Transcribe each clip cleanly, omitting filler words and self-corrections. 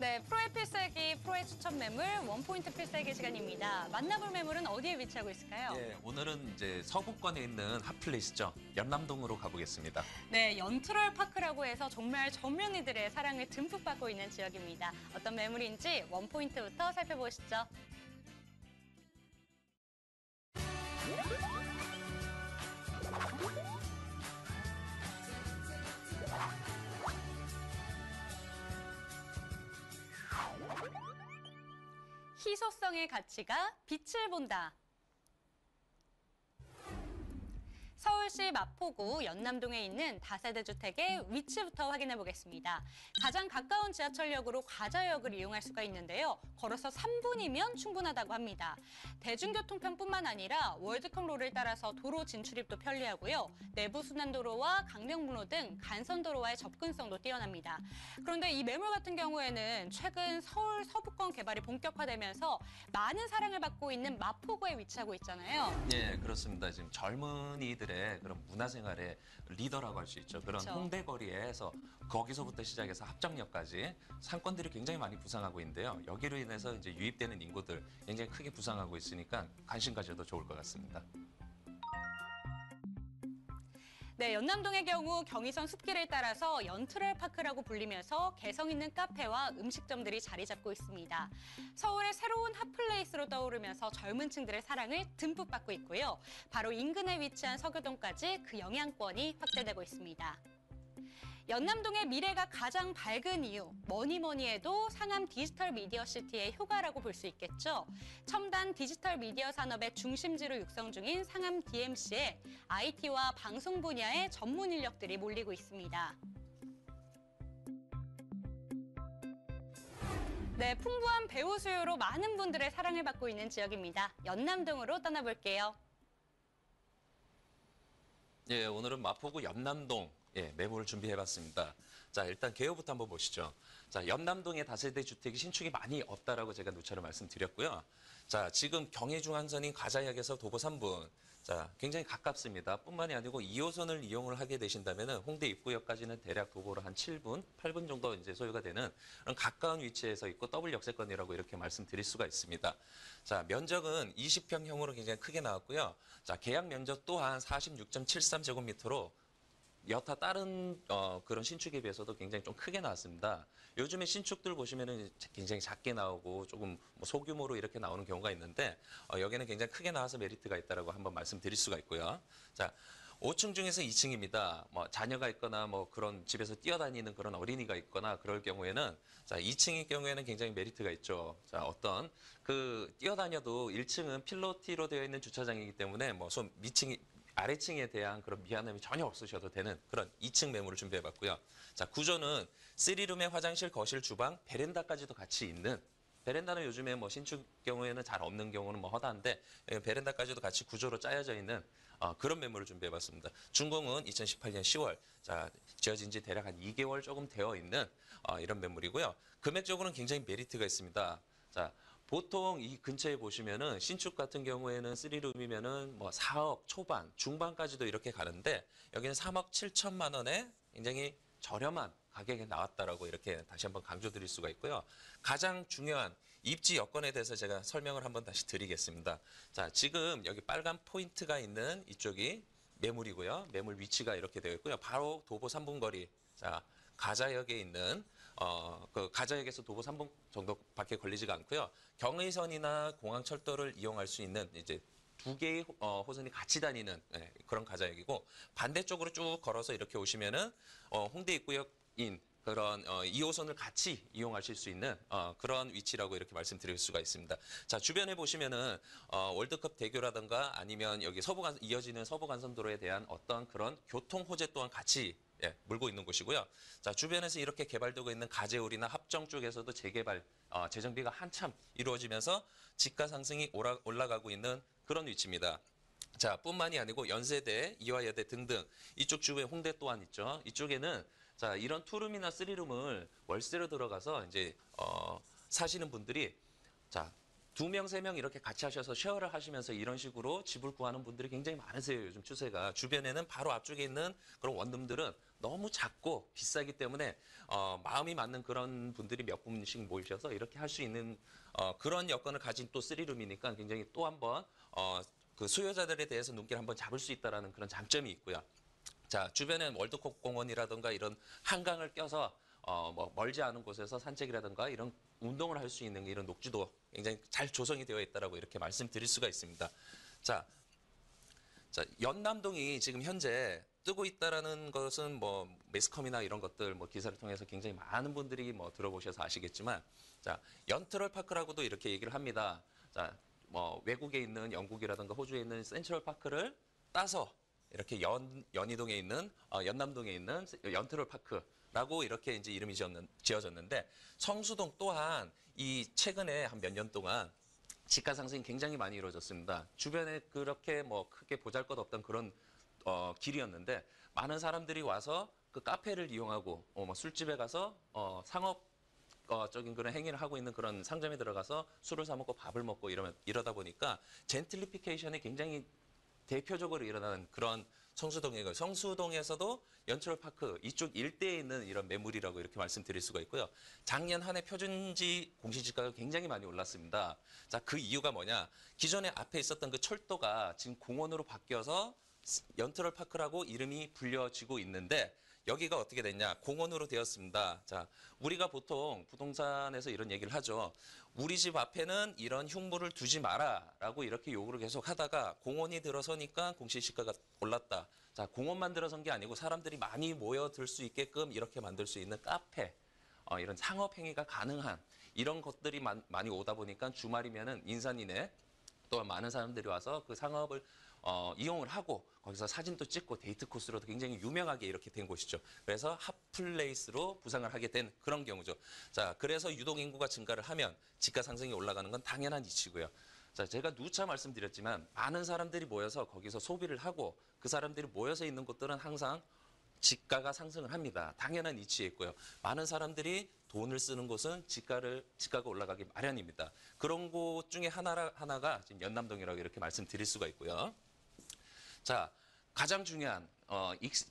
네, 프로의 필살기, 프로의 추천 매물, 원포인트 필살기 시간입니다. 만나볼 매물은 어디에 위치하고 있을까요? 예, 오늘은 이제 서부권에 있는 핫플레이스죠. 연남동으로 가보겠습니다. 네, 연트럴 파크라고 해서 정말 전문의들의 사랑을 듬뿍 받고 있는 지역입니다. 어떤 매물인지 원포인트부터 살펴보시죠. 희소성의 가치가 빛을 본다. 서울시 마포구 연남동에 있는 다세대 주택의 위치부터 확인해 보겠습니다. 가장 가까운 지하철역으로 과자역을 이용할 수가 있는데요. 걸어서 3분이면 충분하다고 합니다. 대중교통편뿐만 아니라 월드컵 롤을 따라서 도로 진출입도 편리하고요. 내부순환도로와 강명북로 등 간선도로와의 접근성도 뛰어납니다. 그런데 이 매물 같은 경우에는 최근 서울 서부권 개발이 본격화되면서 많은 사랑을 받고 있는 마포구에 위치하고 있잖아요. 예, 그렇습니다. 지금 젊은이들의 그런 문화생활의 리더라고 할 수 있죠. 그런 그렇죠. 홍대 거리에서 거기서부터 시작해서 합정역까지 상권들이 굉장히 많이 부상하고 있는데요. 여기로 인해서 이제 유입되는 인구들 굉장히 크게 부상하고 있으니까 관심 가져도 좋을 것 같습니다. 네, 연남동의 경우 경의선 숲길을 따라서 연트럴 파크라고 불리면서 개성 있는 카페와 음식점들이 자리 잡고 있습니다. 서울의 새로운 핫플레이스로 떠오르면서 젊은 층들의 사랑을 듬뿍 받고 있고요. 바로 인근에 위치한 서교동까지 그 영향권이 확대되고 있습니다. 연남동의 미래가 가장 밝은 이유, 뭐니 해도 상암 디지털 미디어 시티의 효과라고 볼 수 있겠죠. 첨단 디지털 미디어 산업의 중심지로 육성 중인 상암 DMC에 IT와 방송 분야의 전문 인력들이 몰리고 있습니다. 네, 풍부한 배우 수요로 많은 분들의 사랑을 받고 있는 지역입니다. 연남동으로 떠나볼게요. 예, 오늘은 마포구 연남동 매물을 준비해봤습니다. 자, 일단 개요부터 한번 보시죠. 자, 연남동에 다세대 주택이 신축이 많이 없다라고 제가 누차로 말씀드렸고요. 자, 지금 경의중앙선인 가자역에서 도보 3분. 자, 굉장히 가깝습니다. 뿐만이 아니고 2호선을 이용을 하게 되신다면 홍대 입구역까지는 대략 도보로 한 7분, 8분 정도 이제 소요가 되는 그런 가까운 위치에서 있고 더블 역세권이라고 이렇게 말씀드릴 수가 있습니다. 자, 면적은 20평형으로 굉장히 크게 나왔고요. 자, 계약 면적 또한 46.73제곱미터로 여타 다른 그런 신축에 비해서도 굉장히 좀 크게 나왔습니다. 요즘에 신축들 보시면은 굉장히 작게 나오고 조금 뭐 소규모로 이렇게 나오는 경우가 있는데 여기는 굉장히 크게 나와서 메리트가 있다라고 한번 말씀드릴 수가 있고요. 자, 5층 중에서 2층입니다. 뭐 자녀가 있거나 뭐 그런 집에서 뛰어다니는 그런 어린이가 있거나 그럴 경우에는 자, 2층의 경우에는 굉장히 메리트가 있죠. 자, 어떤 그 뛰어다녀도 1층은 필로티로 되어 있는 주차장이기 때문에 뭐 좀 미층이 아래층에 대한 그런 미안함이 전혀 없으셔도 되는 그런 2층 매물을 준비해봤고요. 자, 구조는 3룸의 화장실, 거실, 주방, 베란다까지도 같이 있는 베란다는 요즘에 뭐 신축 경우에는 잘 없는 경우는 뭐 허다한데 베란다까지도 같이 구조로 짜여져 있는 그런 매물을 준비해봤습니다. 준공은 2018년 10월, 자, 지어진 지 대략 한 2개월 조금 되어 있는 이런 매물이고요. 금액적으로는 굉장히 메리트가 있습니다. 자, 보통 이 근처에 보시면은 신축 같은 경우에는 3룸이면은 뭐 4억 초반, 중반까지도 이렇게 가는데 여기는 3억 7천만 원에 굉장히 저렴한 가격에 나왔다라고 이렇게 다시 한번 강조드릴 수가 있고요. 가장 중요한 입지 여건에 대해서 제가 설명을 한번 다시 드리겠습니다. 자, 지금 여기 빨간 포인트가 있는 이쪽이 매물이고요. 매물 위치가 이렇게 되어 있고요. 바로 도보 3분 거리. 자, 가자역에 있는 그 가자역에서 도보 3분 정도밖에 걸리지가 않고요. 경의선이나 공항철도를 이용할 수 있는 이제 두 개의 호선이 같이 다니는 그런 가자역이고 반대쪽으로 쭉 걸어서 이렇게 오시면은 홍대 입구역인 그런 2호선을 같이 이용하실 수 있는 그런 위치라고 이렇게 말씀드릴 수가 있습니다. 자, 주변에 보시면은 월드컵 대교라든가 아니면 여기 이어지는 서부간선도로에 대한 어떤 그런 교통 호재 또한 같이 물고 있는 곳이고요. 자, 주변에서 이렇게 개발되고 있는 가재울이나 합정 쪽에서도 재개발, 재정비가 한참 이루어지면서 집가 상승이 올라가고 있는 그런 위치입니다. 자, 뿐만이 아니고 연세대, 이화여대 등등 이쪽 주변에 홍대 또한 있죠. 이쪽에는 자, 이런 투룸이나 쓰리룸을 월세로 들어가서 이제 사시는 분들이 자, 2명, 3명 이렇게 같이 하셔서 쉐어를 하시면서 이런 식으로 집을 구하는 분들이 굉장히 많으세요. 요즘 추세가. 주변에는 바로 앞쪽에 있는 그런 원룸들은 너무 작고 비싸기 때문에 마음이 맞는 그런 분들이 몇 분씩 모이셔서 이렇게 할 수 있는 그런 여건을 가진 또 3룸이니까 굉장히 또 한번 그 수요자들에 대해서 눈길 한번 잡을 수 있다는 그런 장점이 있고요. 자, 주변에 월드컵 공원이라든가 이런 한강을 껴서 뭐 멀지 않은 곳에서 산책이라든가 이런 운동을 할 수 있는 이런 녹지도 굉장히 잘 조성이 되어 있다라고 이렇게 말씀드릴 수가 있습니다. 자, 연남동이 지금 현재 뜨고 있다라는 것은 뭐 매스컴이나 이런 것들 뭐 기사를 통해서 굉장히 많은 분들이 뭐 들어보셔서 아시겠지만, 자, 연트럴파크라고도 이렇게 얘기를 합니다. 자, 뭐 외국에 있는 영국이라든가 호주에 있는 센트럴파크를 따서 이렇게 연희동에 있는 연남동에 있는 연트럴파크라고 이렇게 이제 이름이 지어졌는데, 성수동 또한 이 최근에 한 몇 년 동안 지가 상승이 굉장히 많이 이루어졌습니다. 주변에 그렇게 뭐 크게 보잘것없던 그런 길이었는데 많은 사람들이 와서 그 카페를 이용하고 뭐 술집에 가서 상업 적인 그런 행위를 하고 있는 그런 상점에 들어가서 술을 사 먹고 밥을 먹고 이러다 보니까 젠틀리피케이션이 굉장히 대표적으로 일어나는 그런 성수동이고요. 성수동에서도 연트럴파크 이쪽 일대에 있는 이런 매물이라고 이렇게 말씀드릴 수가 있고요. 작년 한 해 표준지 공시지가가 굉장히 많이 올랐습니다. 자, 그 이유가 뭐냐? 기존에 앞에 있었던 그 철도가 지금 공원으로 바뀌어서 연트럴파크라고 이름이 불려지고 있는데, 여기가 어떻게 됐냐? 공원으로 되었습니다. 자, 우리가 보통 부동산에서 이런 얘기를 하죠. 우리 집 앞에는 이런 흉물을 두지 마라라고 이렇게 요구를 계속 하다가 공원이 들어서니까 공시지가가 올랐다. 자, 공원만 들어선 게 아니고 사람들이 많이 모여들 수 있게끔 이렇게 만들 수 있는 카페, 이런 상업 행위가 가능한 이런 것들이 많이 오다 보니까 주말이면은 인산이네 또한 많은 사람들이 와서 그 상업을 이용을 하고 거기서 사진도 찍고 데이트 코스로도 굉장히 유명하게 이렇게 된 곳이죠. 그래서 핫플레이스로 부상을 하게 된 그런 경우죠. 자, 그래서 유동인구가 증가를 하면 지가 상승이 올라가는 건 당연한 이치고요. 자, 제가 누차 말씀드렸지만 많은 사람들이 모여서 거기서 소비를 하고 그 사람들이 모여서 있는 곳들은 항상 지가가 상승을 합니다. 당연한 이치에 있고요. 많은 사람들이 돈을 쓰는 곳은 지가가 올라가기 마련입니다. 그런 곳 중에 하나가 지금 연남동이라고 이렇게 말씀드릴 수가 있고요. 자, 가장 중요한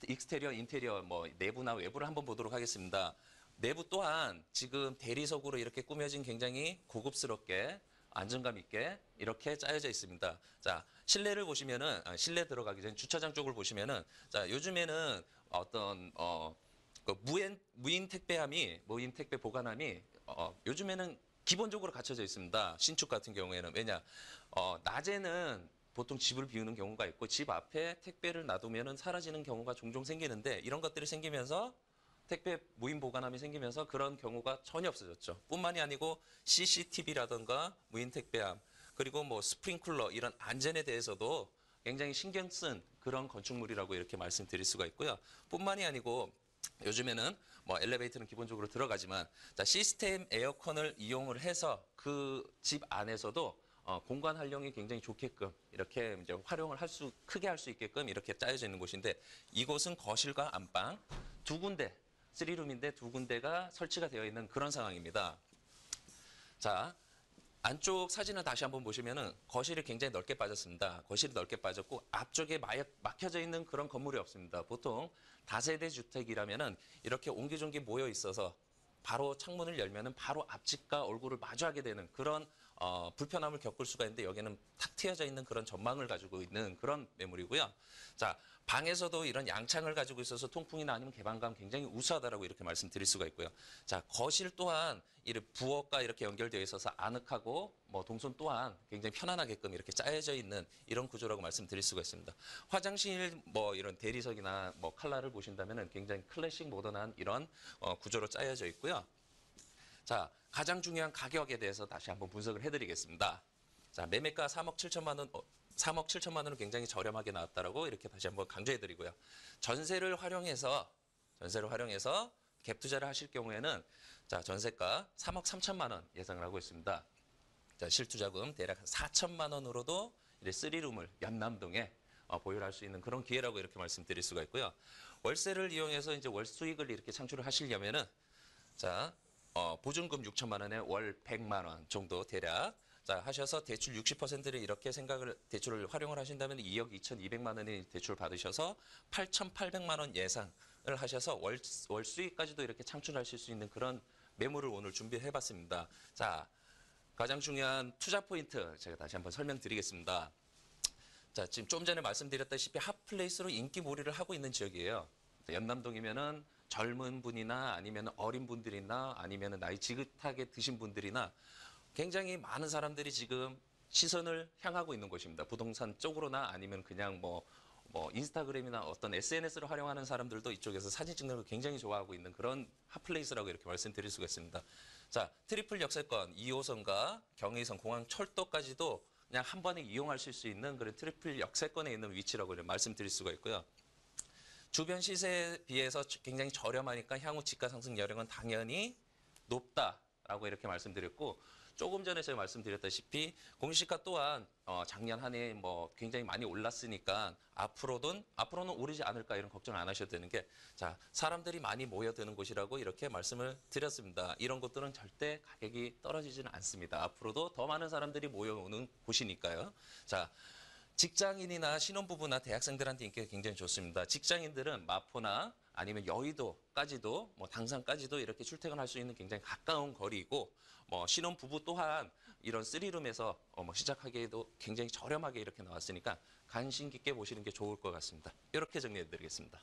익스테리어, 인테리어, 뭐 내부나 외부를 한번 보도록 하겠습니다. 내부 또한 지금 대리석으로 이렇게 꾸며진 굉장히 고급스럽게 안정감 있게 이렇게 짜여져 있습니다. 자, 실내를 보시면은 실내 들어가기 전에 주차장 쪽을 보시면은 자, 요즘에는 어떤 그 무인 택배 보관함이 요즘에는 기본적으로 갖춰져 있습니다. 신축 같은 경우에는 왜냐 낮에는 보통 집을 비우는 경우가 있고 집 앞에 택배를 놔두면은 사라지는 경우가 종종 생기는데, 이런 것들이 생기면서 택배 무인 보관함이 생기면서 그런 경우가 전혀 없어졌죠. 뿐만이 아니고 CCTV라든가 무인 택배함, 그리고 뭐 스프링클러 이런 안전에 대해서도 굉장히 신경 쓴 그런 건축물이라고 이렇게 말씀드릴 수가 있고요. 뿐만이 아니고 요즘에는 뭐 엘리베이터는 기본적으로 들어가지만 자, 시스템 에어컨을 이용을 해서 그 집 안에서도 공간 활용이 굉장히 좋게끔 이렇게 이제 활용을 크게 할 수 있게끔 이렇게 짜여져 있는 곳인데, 이곳은 거실과 안방 두 군데, 3룸인데 두 군데가 설치가 되어 있는 그런 상황입니다. 자, 안쪽 사진을 다시 한번 보시면은 거실이 굉장히 넓게 빠졌습니다. 거실이 넓게 빠졌고 앞쪽에 막혀져 있는 그런 건물이 없습니다. 보통 다세대 주택이라면은 이렇게 옹기종기 모여 있어서 바로 창문을 열면은 바로 앞집과 얼굴을 마주하게 되는 그런 불편함을 겪을 수가 있는데, 여기는 탁 트여져 있는 그런 전망을 가지고 있는 그런 매물이고요. 자, 방에서도 이런 양창을 가지고 있어서 통풍이나 아니면 개방감 굉장히 우수하다라고 이렇게 말씀드릴 수가 있고요. 자, 거실 또한 부엌과 이렇게 연결되어 있어서 아늑하고 뭐 동선 또한 굉장히 편안하게끔 이렇게 짜여져 있는 이런 구조라고 말씀드릴 수가 있습니다. 화장실 뭐 이런 대리석이나 뭐 컬러를 보신다면은 굉장히 클래식 모던한 이런 구조로 짜여져 있고요. 자, 가장 중요한 가격에 대해서 다시 한번 분석을 해드리겠습니다. 자, 매매가 3억 7천만 원, 3억 7천만 원은 굉장히 저렴하게 나왔다라고 이렇게 다시 한번 강조해드리고요. 전세를 활용해서 갭 투자를 하실 경우에는 자, 전세가 3억 3천만 원 예상을 하고 있습니다. 자, 실투자금 대략 한 4천만 원으로도 3룸을 연남동에 보유를 할 수 있는 그런 기회라고 이렇게 말씀드릴 수가 있고요. 월세를 이용해서 이제 월 수익을 이렇게 창출을 하시려면은 자, 보증금 6천만 원에 월 100만 원 정도 대략. 자, 하셔서 대출 60%를 이렇게 대출을 활용을 하신다면 2억 2,200만 원의 대출 받으셔서 8,800만 원 예상을 하셔서 월 수익까지도 이렇게 창출하실 수 있는 그런 매물을 오늘 준비해 봤습니다. 자, 가장 중요한 투자 포인트 제가 다시 한번 설명드리겠습니다. 자, 지금 좀 전에 말씀드렸다시피 핫플레이스로 인기몰이를 하고 있는 지역이에요. 연남동이면은 젊은 분이나 아니면 어린 분들이나 아니면 나이 지긋하게 드신 분들이나 굉장히 많은 사람들이 지금 시선을 향하고 있는 곳입니다. 부동산 쪽으로나 아니면 그냥 뭐 인스타그램이나 어떤 SNS를 활용하는 사람들도 이쪽에서 사진 찍는 걸 굉장히 좋아하고 있는 그런 핫플레이스라고 이렇게 말씀드릴 수가 있습니다. 자, 트리플 역세권 2호선과 경의선 공항 철도까지도 그냥 한 번에 이용할 수 있는 그런 트리플 역세권에 있는 위치라고 말씀드릴 수가 있고요. 주변 시세에 비해서 굉장히 저렴하니까 향후 집가 상승 여력은 당연히 높다라고 이렇게 말씀드렸고, 조금 전에 제가 말씀드렸다시피 공시지가 또한 작년 한 해 뭐 굉장히 많이 올랐으니까 앞으로는 오르지 않을까 이런 걱정 안 하셔도 되는 게, 자, 사람들이 많이 모여드는 곳이라고 이렇게 말씀을 드렸습니다. 이런 곳들은 절대 가격이 떨어지지는 않습니다. 앞으로도 더 많은 사람들이 모여오는 곳이니까요. 자, 직장인이나 신혼부부나 대학생들한테 인기가 굉장히 좋습니다. 직장인들은 마포나 아니면 여의도까지도 뭐 당산까지도 이렇게 출퇴근할 수 있는 굉장히 가까운 거리이고, 뭐 신혼부부 또한 이런 3룸에서 뭐 시작하기에도 굉장히 저렴하게 이렇게 나왔으니까 관심 깊게 보시는 게 좋을 것 같습니다. 이렇게 정리해 드리겠습니다.